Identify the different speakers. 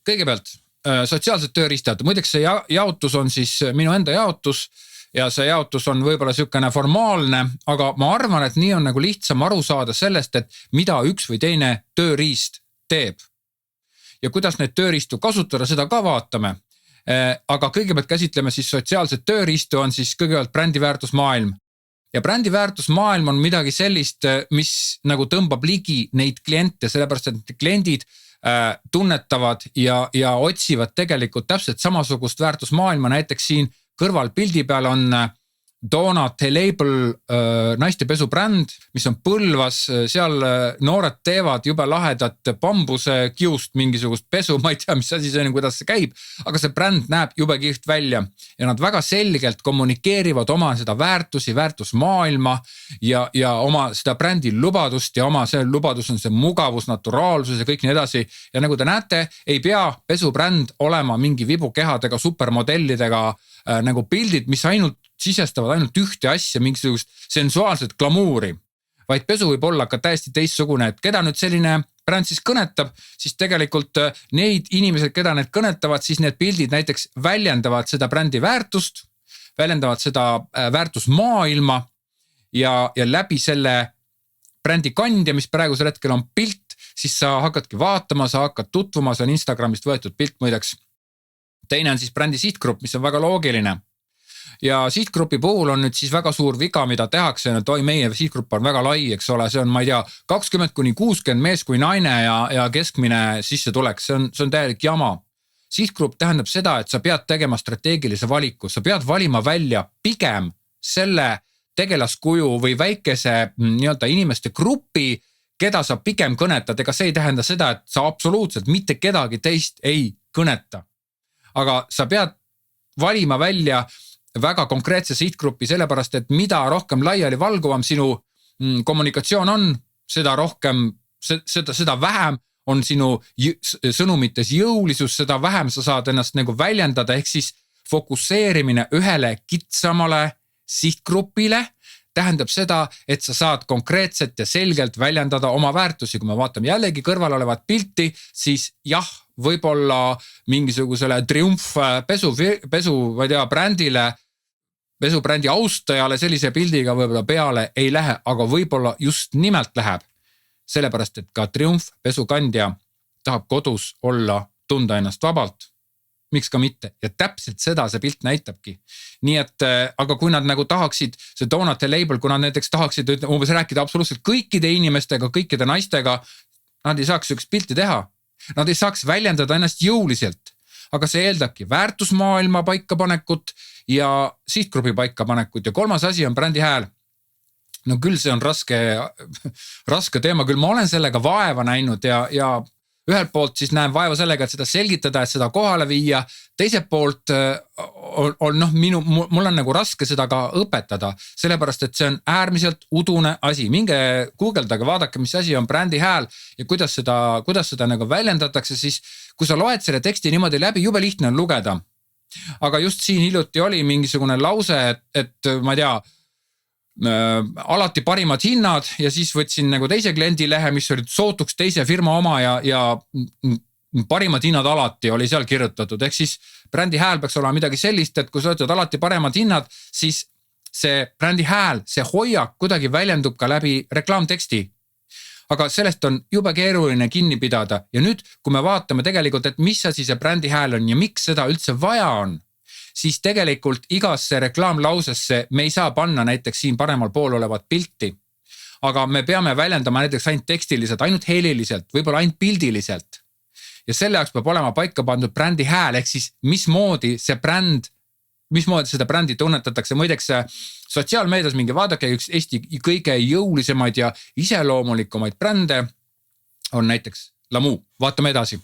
Speaker 1: kõigepealt sotsiaalsed tööriistad. Muideks see jaotus on siis minu enda jaotus ja see jaotus on võib-olla sükene formaalne, aga ma arvan, et nii on nagu lihtsam aru saada sellest, et mida üks või teine tööriist teeb. Ja kuidas neid tööriistu kasutada, seda ka vaatame. Aga kõigepealt käsitleme siis sotsiaalset tööriistu on siis kõigepealt brändiväärtusmaailm. Ja brändiväärtusmaailm on midagi sellist, mis nagu tõmbab ligi neid kliente, sellepärast et kliendid tunnetavad ja otsivad tegelikult täpselt samasugust väärtusmaailma. Näiteks siin kõrval pildi peal on Donut Label naistepesubränd, mis on Põlvas, seal noored teevad jube lahedat bambuse kiust mingisugust pesu, ma ei tea, mis asi see on, kuidas see käib, aga see bränd näeb jube kihvt välja ja nad väga selgelt kommunikeerivad oma seda väärtusmaailma ja oma seda brändi lubadust ja oma see lubadus on see mugavus, naturaalsus ja kõik nii edasi. Ja nagu te näete, ei pea pesubränd olema mingi vibukehadega, supermodellidega nagu pildid, mis sisestavad ainult ühte asja, mingisugust sensuaalset glamuuri, vaid pesu võib olla ka täiesti teistsugune, et keda nüüd selline bränd siis kõnetab, siis tegelikult neid inimesed, keda need kõnetavad, siis need pildid näiteks väljendavad seda brändi väärtust, väljendavad seda väärtusmaailma ja läbi selle brändi kandja, mis praegusel hetkel on pilt, siis sa hakkadki vaatama, sa hakkad tutvuma, see on Instagramist võetud pilt muideks. Teine on siis brändi sihtgrupp, mis on väga loogiline. Ja sihtgrupi puhul on nüüd siis väga suur viga, mida tehakse, et meie sihtgrupp on väga lai, eks ole, see on, ma ei tea, 20–60 mees kui naine ja keskmine sissetulek, see on täielik jama. Sihtgrupp tähendab seda, et sa pead tegema strateegilise valiku, sa pead valima välja pigem selle tegelaskuju või väikese nii-öelda inimeste grupi, keda sa pigem kõnetad, ega see ei tähenda seda, et sa absoluutselt mitte kedagi teist ei kõneta. Aga sa pead valima välja väga konkreetse sihtgrupi, sellepärast, et mida rohkem laiali valguvam sinu kommunikatsioon on, seda rohkem, seda vähem on sinu sõnumites jõulisus, seda vähem sa saad ennast nagu väljendada, ehk siis fokusseerimine ühele kitsamale sihtgrupile tähendab seda, et sa saad konkreetselt ja selgelt väljendada oma väärtusi. Kui me vaatame jällegi kõrval olevat pilti, siis jah, võib-olla mingisugusele triumf pesu, ma ei tea, pesubrändi austajale sellise pildiga võib-olla peale ei lähe, aga võib-olla just nimelt läheb. Sellepärast, et ka triumf pesukandja tahab kodus olla, tunda ennast vabalt. Miks ka mitte? Ja täpselt seda see pilt näitabki. Nii et, aga kui nad nagu tahaksid, see Donut Label, kui nad näiteks tahaksid umbes rääkida absoluutselt kõikide inimestega, kõikide naistega, nad ei saaks üks pilti teha. Nad ei saaks väljendada ennast jõuliselt, aga see eeldabki väärtusmaailma paikapanekut ja sihtgrupi paikapanekut ja kolmas asi on brändi hääl. No küll see on raske teema, küll ma olen sellega vaeva näinud ja ühelt poolt siis näen vaeva sellega, et seda selgitada, et seda kohale viia. Teiselt poolt mul on nagu raske seda ka õpetada, sellepärast, et see on äärmiselt udune asi. Minge guugeldage, vaadake, mis asi on brändi hääl ja kuidas seda nagu väljendatakse, siis kui sa loed selle teksti niimoodi läbi, jube lihtne on lugeda. Aga just siin hiljuti oli mingisugune lause, et ma ei tea, alati parimad hinnad ja siis võtsin nagu teise kliendi lehe, mis oli sootuks teise firma oma ja parimad hinnad alati oli seal kirjutatud. Ehk siis brändi hääl peaks olema midagi sellist, et kui sa ütled alati paremad hinnad, siis see brändi hääl, see hoiak kuidagi väljendub ka läbi reklaamteksti. Aga sellest on jube keeruline kinni pidada ja nüüd, kui me vaatame tegelikult, et mis asi see brändi hääl on ja miks seda üldse vaja on, siis tegelikult igasse reklaamlausesse me ei saa panna näiteks siin paremal pool olevat pilti. Aga me peame väljendama näiteks ainult tekstiliselt, ainult heliliselt, võib-olla ainult pildiliselt. Ja selle jaoks peab olema paika pandud brändi hääl, ehk siis mismoodi seda brändi tunnetatakse. Muideks sotsiaalmeedias mingi vaadake üks Eesti kõige jõulisemaid ja iseloomulikumaid brände on näiteks Lamu. Vaatame edasi.